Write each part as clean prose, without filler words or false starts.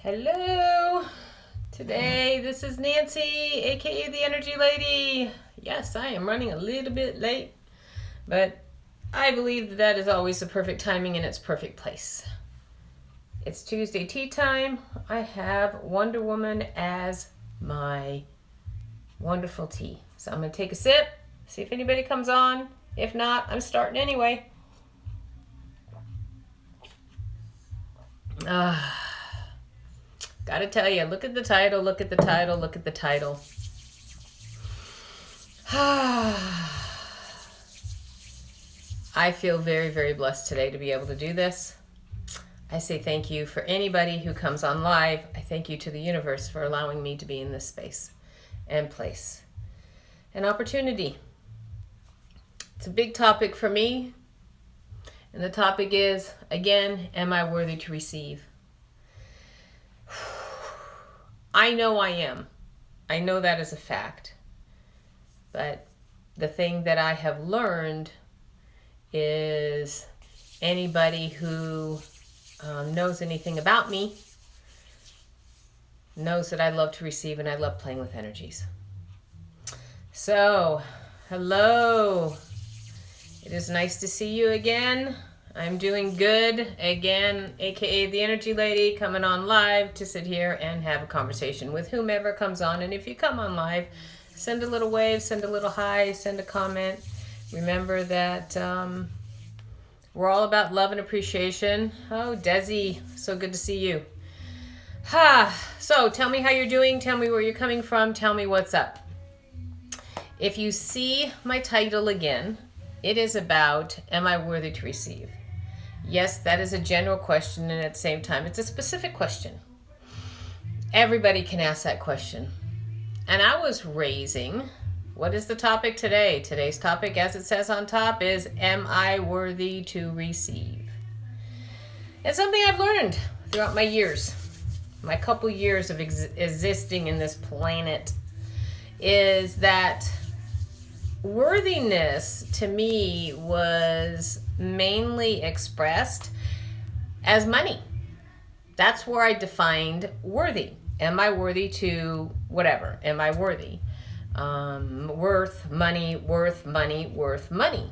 Hello. Today, this is Nancy, aka the Energy Lady. Yes, I am running a little bit late, but I believe that is always the perfect timing and its perfect place. It's Tuesday tea time. I have Wonder Woman as my wonderful tea. So I'm going to take a sip, see if anybody comes on. If not, I'm starting anyway. Gotta tell you, look at the title, look at the title, look at the title. I feel very, very blessed today to be able to do this. I say thank you for anybody who comes on live. I thank you to the universe for allowing me to be in this space and place. An opportunity. It's a big topic for me. And the topic is, again, am I worthy to receive? I know I am. I know that is a fact. But the thing that I have learned is anybody who knows anything about me knows that I love to receive and I love playing with energies. So, hello. It is nice to see you again. I'm doing good. Again, aka the Energy Lady, coming on live to sit here and have a conversation with whomever comes on. And if you come on live, send a little wave, send a little hi, send a comment. Remember that we're all about love and appreciation. Oh, Desi, so good to see you. So tell me how you're doing. Tell me where you're coming from. Tell me what's up. If you see my title again, it is about, am I worthy to receive? Yes, that is a general question, and at the same time, it's a specific question. Everybody can ask that question. And I was raising, what is the topic today? Today's topic, as it says on top, is, am I worthy to receive? It's something I've learned throughout my years, my couple years of existing in this planet, is that worthiness to me was mainly expressed as money. That's where I defined worthy. Am I worthy to whatever? Am I worthy? Worth money, worth money, worth money.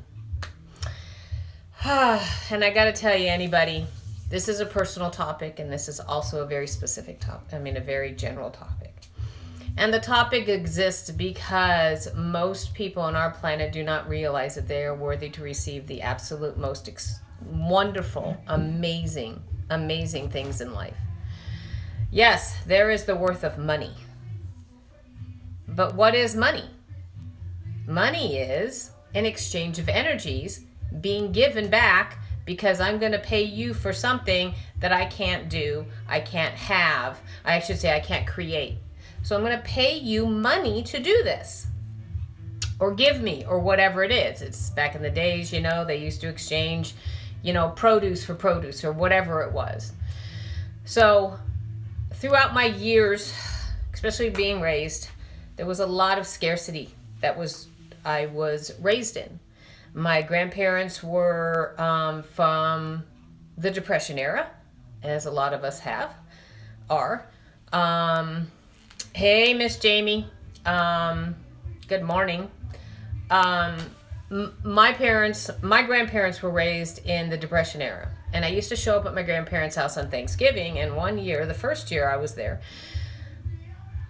And I got to tell you, anybody, this is a personal topic, and this is also a very specific topic. A very general topic. And the topic exists because most people on our planet do not realize that they are worthy to receive the absolute most wonderful, amazing things in life. Yes, there is the worth of money. But what is money? Money is an exchange of energies being given back because I'm going to pay you for something that I can't do, I can't have, I should say I can't create. So I'm going to pay you money to do this, or give me, or whatever it is. It's back in the days, they used to exchange, produce for produce, or whatever it was. So throughout my years, especially being raised, there was a lot of scarcity I was raised in. My grandparents were from the Depression era, as a lot of us are. Hey, Miss Jamie. Good morning. My grandparents were raised in the Depression era. And I used to show up at my grandparents' house on Thanksgiving. And one year, the first year I was there,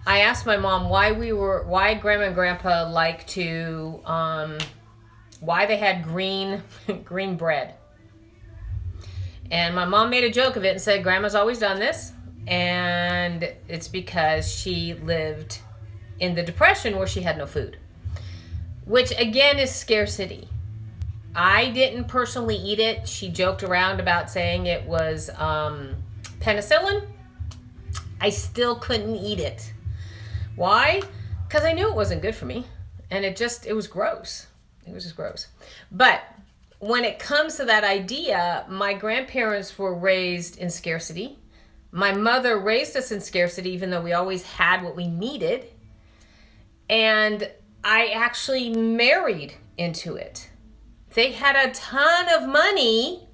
I asked my mom why Grandma and Grandpa why they had green bread. And my mom made a joke of it and said, Grandma's always done this. And it's because she lived in the Depression where she had no food, which again is scarcity. I didn't personally eat it. She joked around about saying it was penicillin. I still couldn't eat it. Why? Because I knew it wasn't good for me, and it was gross. It was just gross. But when it comes to that idea, my grandparents were raised in scarcity. My mother raised us in scarcity, even though we always had what we needed. And I actually married into it. They had a ton of money.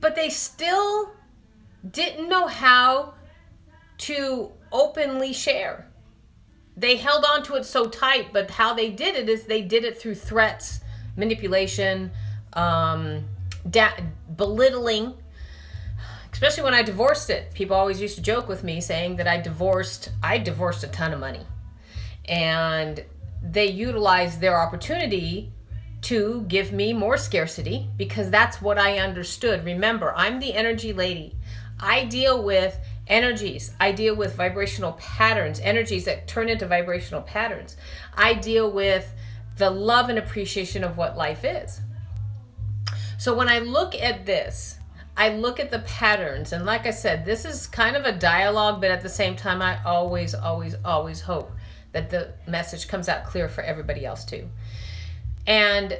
but they still didn't know how to openly share. They held on to it so tight, but how they did it is they did it through threats, manipulation, belittling. Especially when I divorced it. People always used to joke with me saying that I divorced a ton of money. And they utilized their opportunity to give me more scarcity because that's what I understood. Remember, I'm the energy lady. I deal with energies. I deal with vibrational patterns, energies that turn into vibrational patterns. I deal with the love and appreciation of what life is. So when I look at this, I look at the patterns, and like I said, this is kind of a dialogue, but at the same time, I always, always, always hope that the message comes out clear for everybody else too. And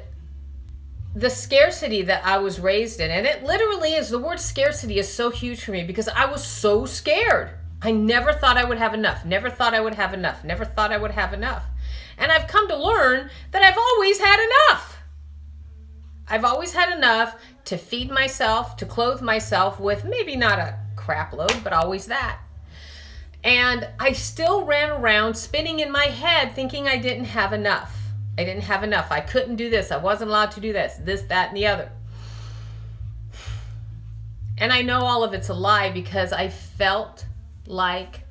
the scarcity that I was raised in, and it literally is, the word scarcity is so huge for me because I was so scared. I never thought I would have enough, never thought I would have enough, never thought I would have enough. And I've come to learn that I've always had enough. I've always had enough to feed myself, to clothe myself with, maybe not a crap load, but always that. And I still ran around spinning in my head thinking I didn't have enough. I didn't have enough. I couldn't do this. I wasn't allowed to do this, that, and the other. And I know all of it's a lie because I felt like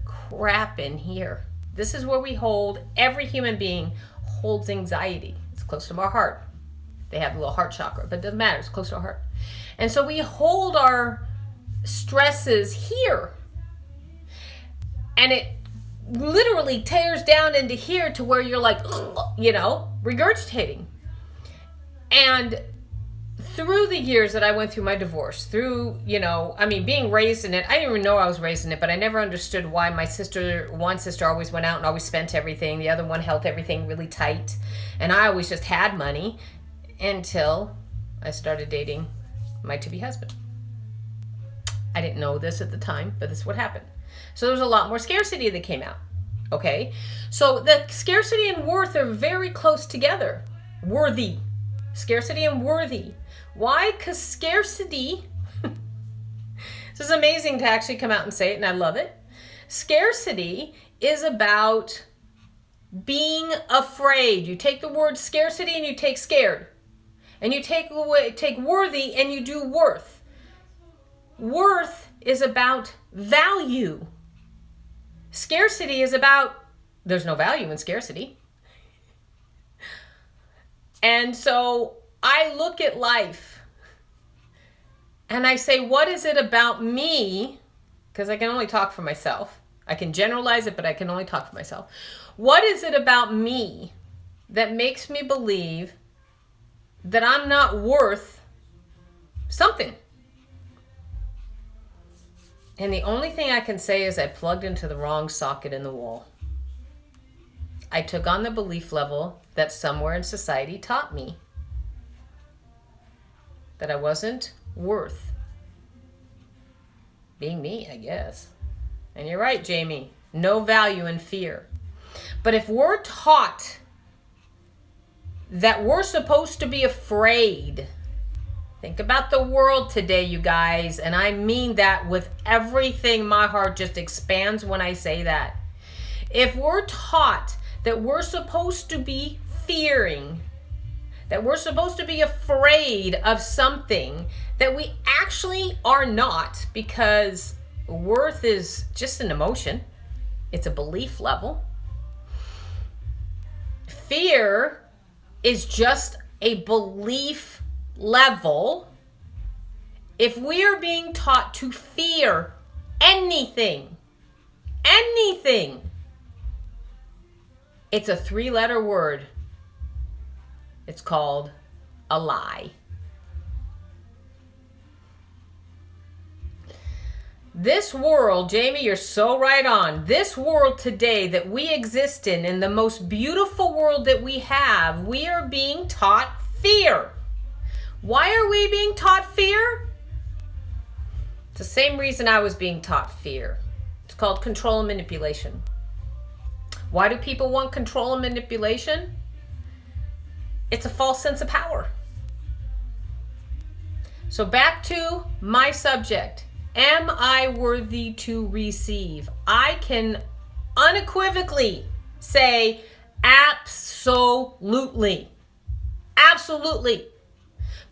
crap in here. This is where we hold, every human being holds anxiety. It's close to our heart. They have a little heart chakra, but it doesn't matter. It's close to our heart. And so we hold our stresses here. And it literally tears down into here to where you're like, regurgitating. And through the years that I went through my divorce, being raised in it, I didn't even know I was raised in it, but I never understood why one sister always went out and always spent everything. The other one held everything really tight. And I always just had money. Until I started dating my to-be husband. I didn't know this at the time, but this is what happened. So there was a lot more scarcity that came out. Okay? So the scarcity and worth are very close together. Worthy. Scarcity and worthy. Why? Because scarcity, this is amazing to actually come out and say it, and I love it. Scarcity is about being afraid. You take the word scarcity and you take scared. And you take worthy and you do worth. Worth is about value. Scarcity is about, there's no value in scarcity. And so I look at life and I say, what is it about me? Because I can only talk for myself. I can generalize it, but I can only talk for myself. What is it about me that makes me believe that I'm not worth something? And the only thing I can say is I plugged into the wrong socket in the wall. I took on the belief level that somewhere in society taught me that I wasn't worth being me, I guess. And you're right, Jamie. No value in fear. But if we're taught that we're supposed to be afraid. Think about the world today, you guys, and I mean that with everything. My heart just expands when I say that. If we're taught that we're supposed to be fearing, that we're supposed to be afraid of something that we actually are not, because worth is just an emotion. It's a belief level. Fear is just a belief level. If we are being taught to fear anything, it's a 3-letter word. It's called a lie. This world, Jamie, you're so right on. This world today that we exist in the most beautiful world that we have, we are being taught fear. Why are we being taught fear? It's the same reason I was being taught fear. It's called control and manipulation. Why do people want control and manipulation? It's a false sense of power. So back to my subject. Am I worthy to receive? I can unequivocally say absolutely. Absolutely.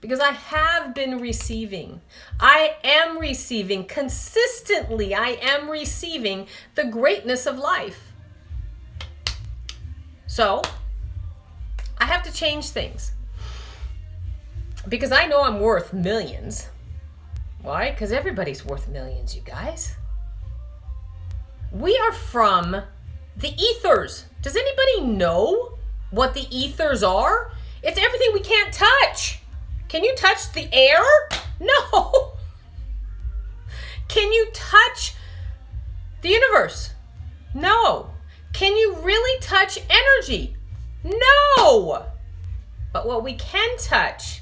Because I have been receiving. I am receiving consistently. I am receiving the greatness of life. So I have to change things. Because I know I'm worth millions. Why? Because everybody's worth millions, you guys. We are from the ethers. Does anybody know what the ethers are? It's everything we can't touch. Can you touch the air? No. Can you touch the universe? No. Can you really touch energy? No. But what we can touch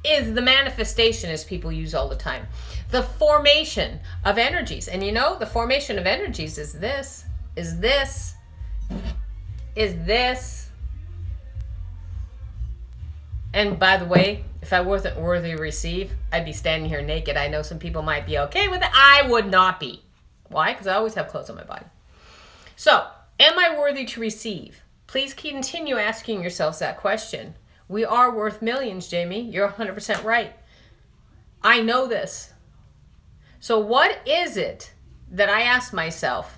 is the manifestation, as people use all the time. The formation of energies. And you know, the formation of energies is this, is this, is this. And by the way, if I wasn't worthy to receive, I'd be standing here naked. I know some people might be okay with it. I would not be. Why? Because I always have clothes on my body. So, am I worthy to receive? Please continue asking yourselves that question. We are worth millions, Jamie. You're 100% right. I know this. So what is it that I ask myself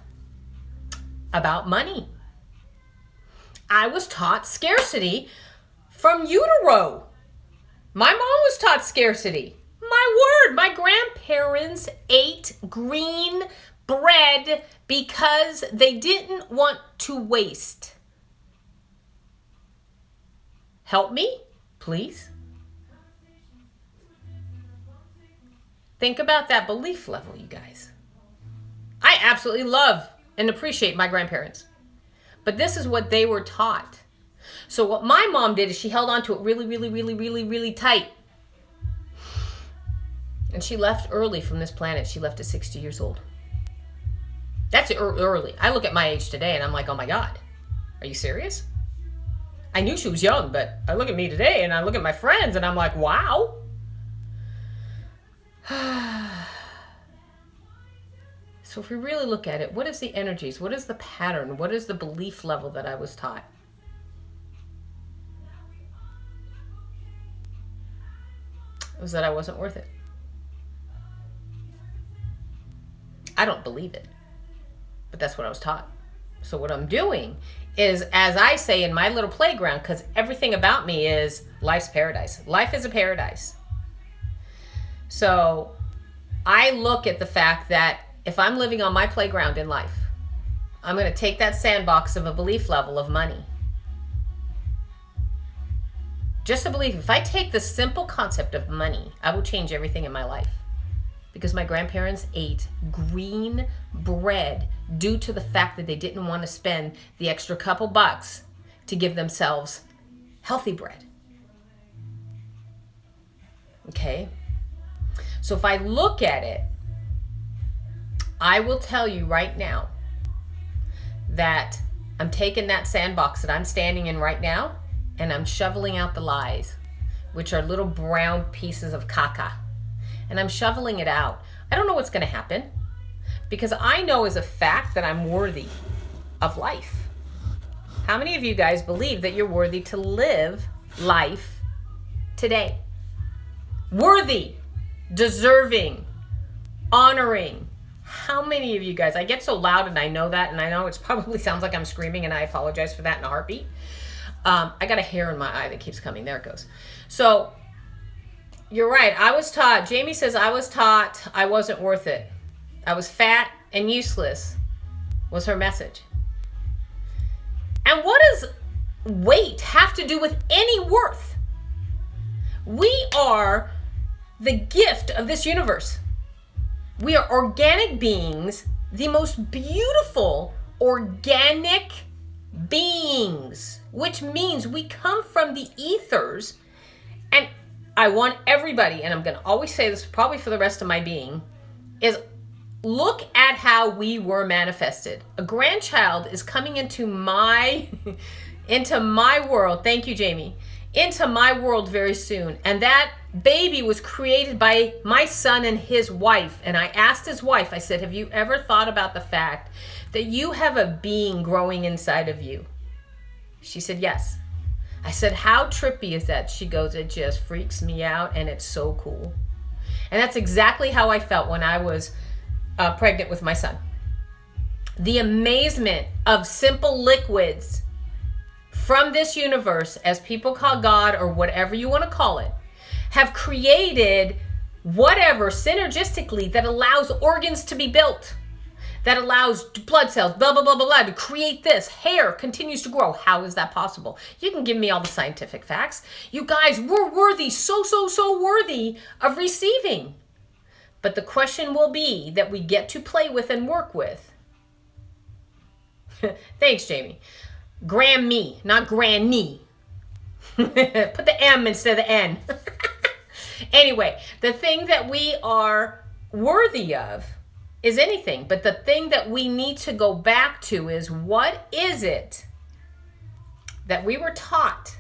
about money? I was taught scarcity from utero. My mom was taught scarcity. My word, my grandparents ate green bread because they didn't want to waste. Help me, please. Think about that belief level, you guys. I absolutely love and appreciate my grandparents. But this is what they were taught. So what my mom did is she held on to it really, really, really, really, really tight. And she left early from this planet. She left at 60 years old. That's early. I look at my age today and I'm like, oh my God, are you serious? I knew she was young, but I look at me today and I look at my friends and I'm like, wow. So if we really look at it, what is the energies? What is the pattern? What is the belief level that I was taught? It was that I wasn't worth it. I don't believe it, but that's what I was taught. So what I'm doing is, as I say in my little playground, because everything about me is life's paradise. Life is a paradise. So I look at the fact that if I'm living on my playground in life, I'm going to take that sandbox of a belief level of money. Just a belief. If I take the simple concept of money, I will change everything in my life. Because my grandparents ate green bread due to the fact that they didn't want to spend the extra couple bucks to give themselves healthy bread. Okay? So if I look at it, I will tell you right now that I'm taking that sandbox that I'm standing in right now and I'm shoveling out the lies, which are little brown pieces of caca. And I'm shoveling it out. I don't know what's going to happen because I know as a fact that I'm worthy of life. How many of you guys believe that you're worthy to live life today? Worthy, deserving, honoring. How many of you guys, I get so loud and I know that, and I know it probably sounds like I'm screaming and I apologize for that in a heartbeat. I got a hair in my eye that keeps coming. There it goes. So, you're right. I was taught, Jamie says, I was taught I wasn't worth it. I was fat and useless, was her message. And what does weight have to do with any worth? We are the gift of this universe. We are organic beings, the most beautiful organic beings, which means we come from the ethers. And I want everybody, and I'm going to always say this probably for the rest of my being, is look at how we were manifested. A grandchild is coming into my world. Thank you, Jamie. into my world very soon. And that baby was created by my son and his wife. And I asked his wife, I said, have you ever thought about the fact that you have a being growing inside of you? She said, yes. I said, how trippy is that? She goes, it just freaks me out and it's so cool. And that's exactly how I felt when I was pregnant with my son. The amazement of simple liquids from this universe, as people call God or whatever you want to call it, have created whatever synergistically that allows organs to be built, that allows blood cells, blah, blah, blah, blah, blah, to create this. Hair continues to grow. How is that possible? You can give me all the scientific facts. You guys, we're worthy, so worthy of receiving. But the question will be that we get to play with and work with. Thanks, Jamie. Grammy, not granny. Put the M instead of the N. Anyway, the thing that we are worthy of is anything. But the thing that we need to go back to is, what is it that we were taught?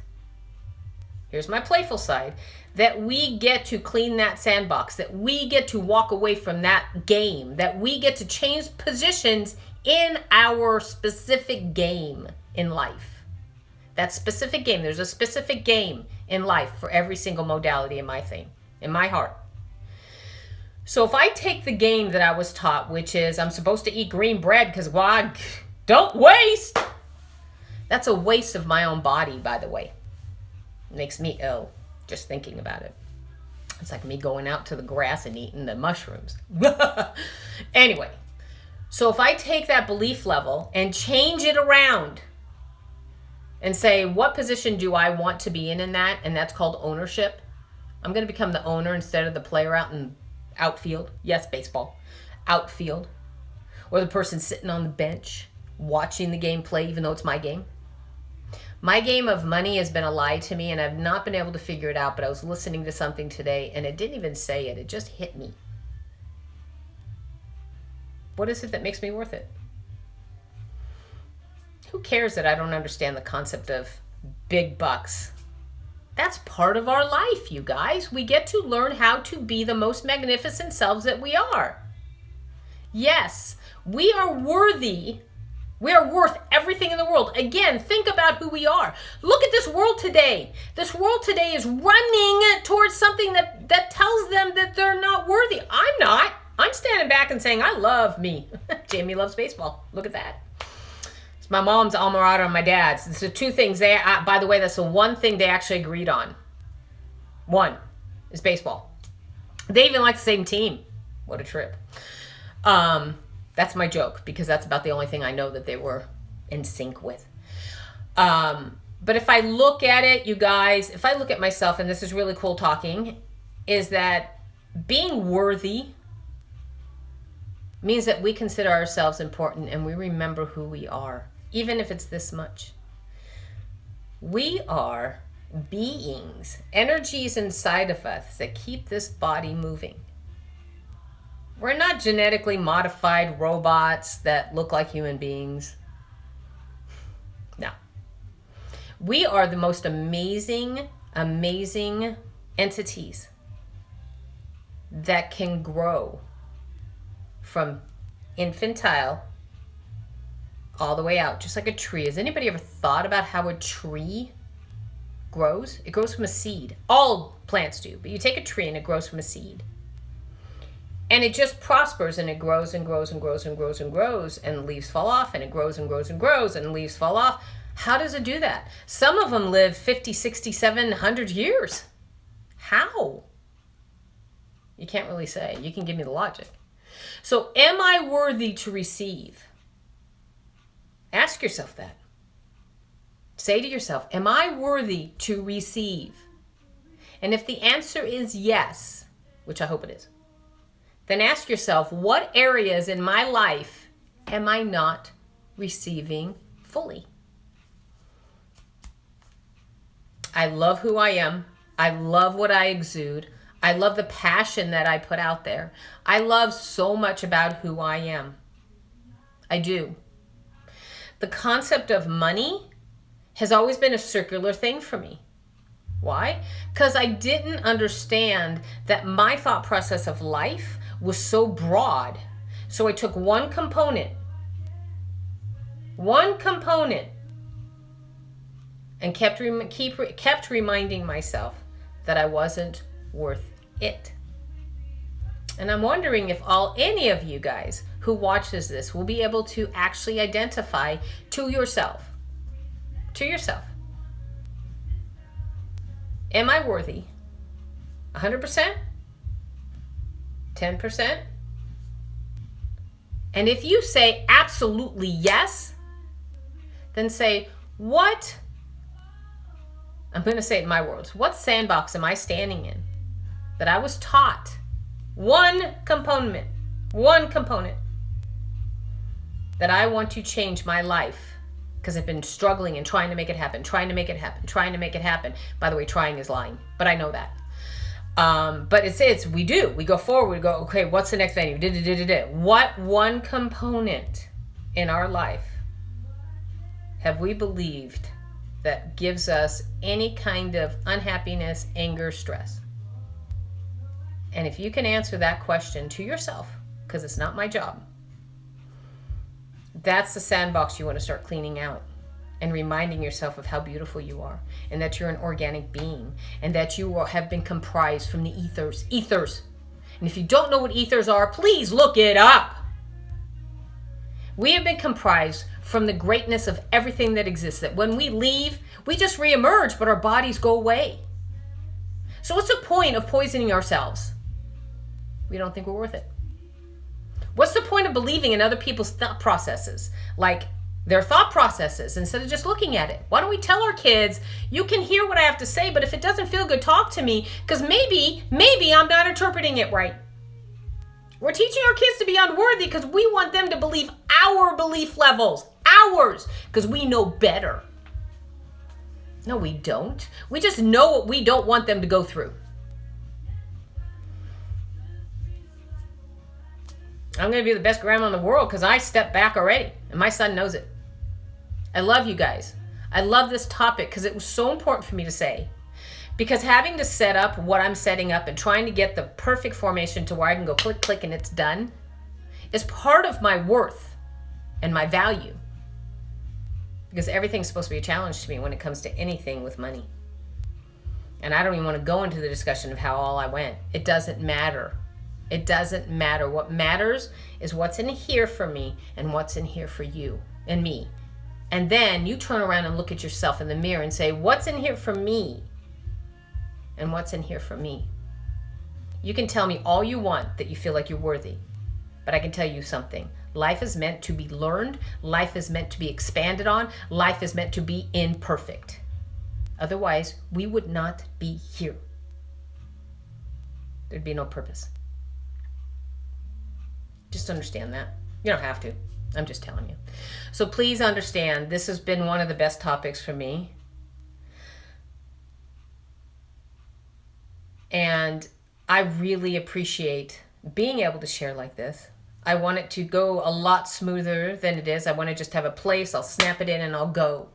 Here's my playful side. That we get to clean that sandbox. That we get to walk away from that game. That we get to change positions in our specific game in life. That specific game. There's a specific game in life for every single modality in my thing, in my heart. So if I take the game that I was taught, which is I'm supposed to eat green bread because why? Don't waste. That's a waste of my own body, by the way. It makes me ill just thinking about it. It's like me going out to the grass and eating the mushrooms. Anyway, so if I take that belief level and change it around and say, what position do I want to be in that? And that's called ownership. I'm going to become the owner instead of the player out in outfield. Yes, baseball. Outfield. Or the person sitting on the bench watching the game play, even though it's my game. My game of money has been a lie to me, and I've not been able to figure it out, but I was listening to something today, and it didn't even say it. It just hit me. What is it that makes me worth it? Who cares that I don't understand the concept of big bucks? That's part of our life, you guys. We get to learn how to be the most magnificent selves that we are. Yes, we are worthy. We are worth everything in the world. Again, think about who we are. Look at this world today. This world today is running towards something that tells them that they're not worthy. I'm not. I'm standing back and saying, I love me. Jamie loves baseball. Look at that. It's my mom's alma mater and my dad's. It's the two things. By the way, that's the one thing they actually agreed on. One is baseball. They even like the same team. What a trip. That's my joke, because that's about the only thing I know that they were in sync with. But if I look at it, you guys, if I look at myself, and this is really cool talking, is that being worthy means that we consider ourselves important and we remember who we are, even if it's this much. We are beings, energies inside of us that keep this body moving. We're not genetically modified robots that look like human beings. No. We are the most amazing entities that can grow from infantile all the way out, just like a tree. Has anybody ever thought about how a tree grows? It grows from a seed. All plants do, but you take a tree and it grows from a seed. And it just prospers, and it grows and grows and grows and grows and grows, and leaves fall off, and it grows and grows and grows, and leaves fall off. How does it do that? Some of them live 50, 60, 700 years. How? You can't really say. You can give me the logic. So am I worthy to receive? Ask yourself that. Say to yourself, am I worthy to receive? And if the answer is yes, which I hope it is, then ask yourself, what areas in my life am I not receiving fully? I love who I am. I love what I exude. I love the passion that I put out there. I love so much about who I am. I do. The concept of money has always been a circular thing for me. Why? Because I didn't understand that my thought process of life was so broad. So I took one component, and kept reminding myself that I wasn't worth it. And I'm wondering if any of you guys who watches this will be able to actually identify to yourself. Am I worthy? 100%? 10%? And if you say absolutely yes, then say, what? I'm going to say it in my words. What sandbox am I standing in that I was taught one component that I want to change my life because I've been struggling and trying to make it happen. By the way, trying is lying, but I know that. But we go forward, we go, okay, what's the next venue? What one component in our life have we believed that gives us any kind of unhappiness, anger, stress? And if you can answer that question to yourself, because it's not my job, that's the sandbox you want to start cleaning out and reminding yourself of how beautiful you are and that you're an organic being and that you have been comprised from the ethers. And if you don't know what ethers are, please look it up. We have been comprised from the greatness of everything that exists, that when we leave, we just reemerge, but our bodies go away. So what's the point of poisoning ourselves? We don't think we're worth it. What's the point of believing in other people's thought processes, like their thought processes, instead of just looking at it? Why don't we tell our kids, you can hear what I have to say, but if it doesn't feel good, talk to me, because maybe I'm not interpreting it right. We're teaching our kids to be unworthy because we want them to believe our belief levels, ours, because we know better. No, we don't. We just know what we don't want them to go through. I'm going to be the best grandma in the world because I stepped back already, and my son knows it. I love you guys. I love this topic because it was so important for me to say. Because having to set up what I'm setting up and trying to get the perfect formation to where I can go click, click, and it's done is part of my worth and my value. Because everything's supposed to be a challenge to me when it comes to anything with money. And I don't even want to go into the discussion of how all I went. It doesn't matter. It doesn't matter. What matters is what's in here for me and what's in here for you and me. And then you turn around and look at yourself in the mirror and say, what's in here for me? And what's in here for me? You can tell me all you want that you feel like you're worthy. But I can tell you something. Life is meant to be learned. Life is meant to be expanded on. Life is meant to be imperfect. Otherwise, we would not be here. There'd be no purpose. Just understand that. You don't have to. I'm just telling you. So please understand, this has been one of the best topics for me. And I really appreciate being able to share like this. I want it to go a lot smoother than it is. I want to just have a place. I'll snap it in and I'll go.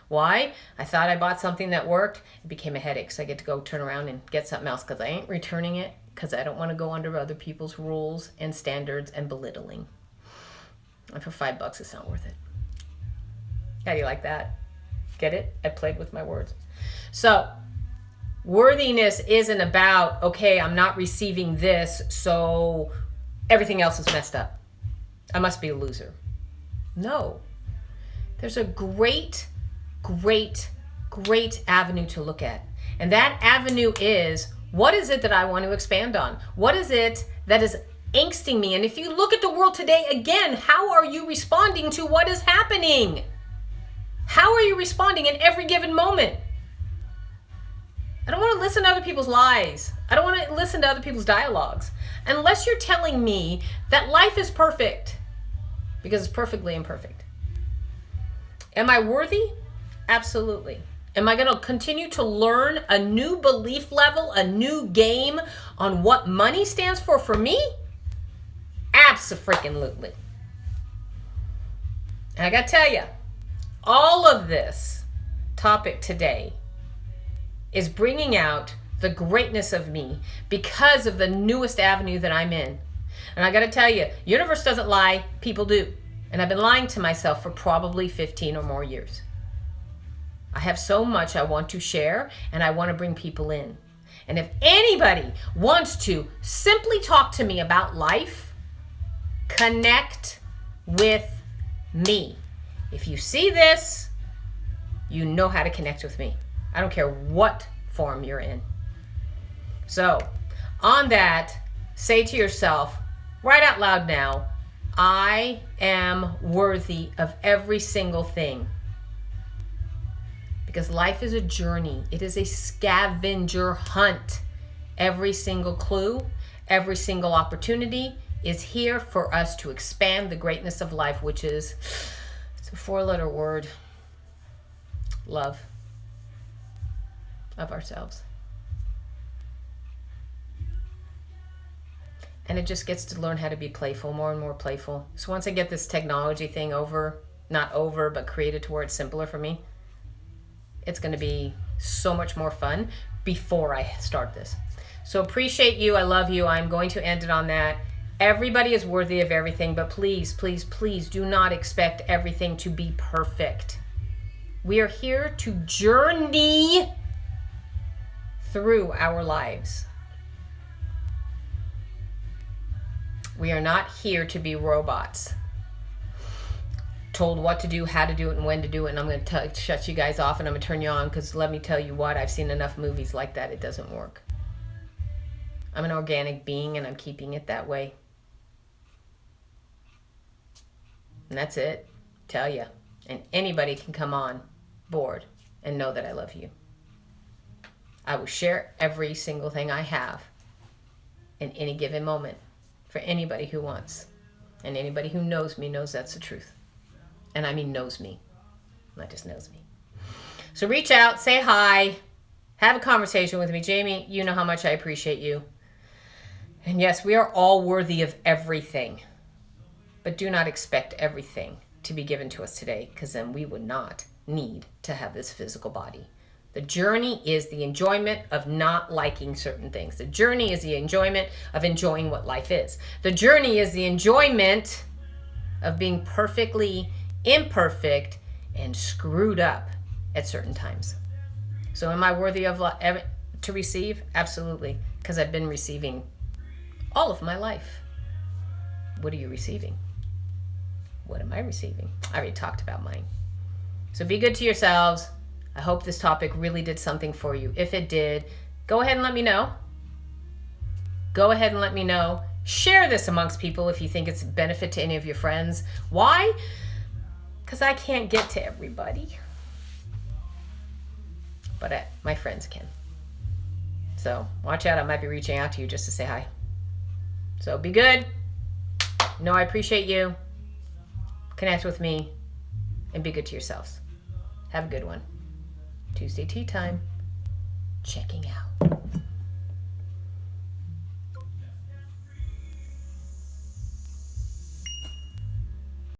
Why? I thought I bought something that worked. It became a headache. So I get to go turn around and get something else because I ain't returning it because I don't want to go under other people's rules and standards and belittling. And for $5, it's not worth it. How do you like that? Get it? I played with my words. So worthiness isn't about, okay, I'm not receiving this, so everything else is messed up. I must be a loser. No. There's a great avenue to look at. And that avenue is, what is it that I want to expand on? What is it that is angsting me? And if you look at the world today, again, how are you responding to what is happening? How are you responding in every given moment? I don't want to listen to other people's lies. I don't want to listen to other people's dialogues. Unless you're telling me that life is perfect, because it's perfectly imperfect. Am I worthy? Absolutely. Am I going to continue to learn a new belief level, a new game on what money stands for me? Abso-freaking-lutely. And I got to tell you, all of this topic today is bringing out the greatness of me because of the newest avenue that I'm in. And I got to tell you, universe doesn't lie, people do. And I've been lying to myself for probably 15 or more years. I have so much I want to share, and I want to bring people in. And if anybody wants to simply talk to me about life, connect with me. If you see this, you know how to connect with me. I don't care what form you're in. So, on that, say to yourself, right out loud now, I am worthy of every single thing. Because life is a journey. It is a scavenger hunt. Every single clue, every single opportunity is here for us to expand the greatness of life, which is, it's a 4-letter word, love of ourselves. And it just gets to learn how to be playful, more and more playful. So once I get this technology thing but created to where it's simpler for me, it's going to be so much more fun before I start this. So appreciate you. I love you. I'm going to end it on that. Everybody is worthy of everything, but please, please, please do not expect everything to be perfect. We are here to journey through our lives. We are not here to be robots, told what to do, how to do it, and when to do it. And I'm going to shut you guys off, and I'm going to turn you on, because let me tell you what, I've seen enough movies like that. It doesn't work. I'm an organic being, and I'm keeping it that way. And that's it. Tell you. And anybody can come on board and know that I love you. I will share every single thing I have in any given moment for anybody who wants. And anybody who knows me knows that's the truth. And I mean knows me, not just knows me. So reach out, say hi, have a conversation with me. Jamie, you know how much I appreciate you. And yes, we are all worthy of everything. But do not expect everything to be given to us today, because then we would not need to have this physical body. The journey is the enjoyment of not liking certain things. The journey is the enjoyment of enjoying what life is. The journey is the enjoyment of being perfectly imperfect and screwed up at certain times. So am I worthy of to receive? Absolutely, because I've been receiving all of my life. What are you receiving? What am I receiving? I already talked about mine. So be good to yourselves. I hope this topic really did something for you. If it did, go ahead and let me know. Go ahead and let me know. Share this amongst people if you think it's a benefit to any of your friends. Why? Because I can't get to everybody. But my friends can. So watch out. I might be reaching out to you just to say hi. So be good. Know I appreciate you. Connect with me. And be good to yourselves. Have a good one. Tuesday Tea Time. Checking out.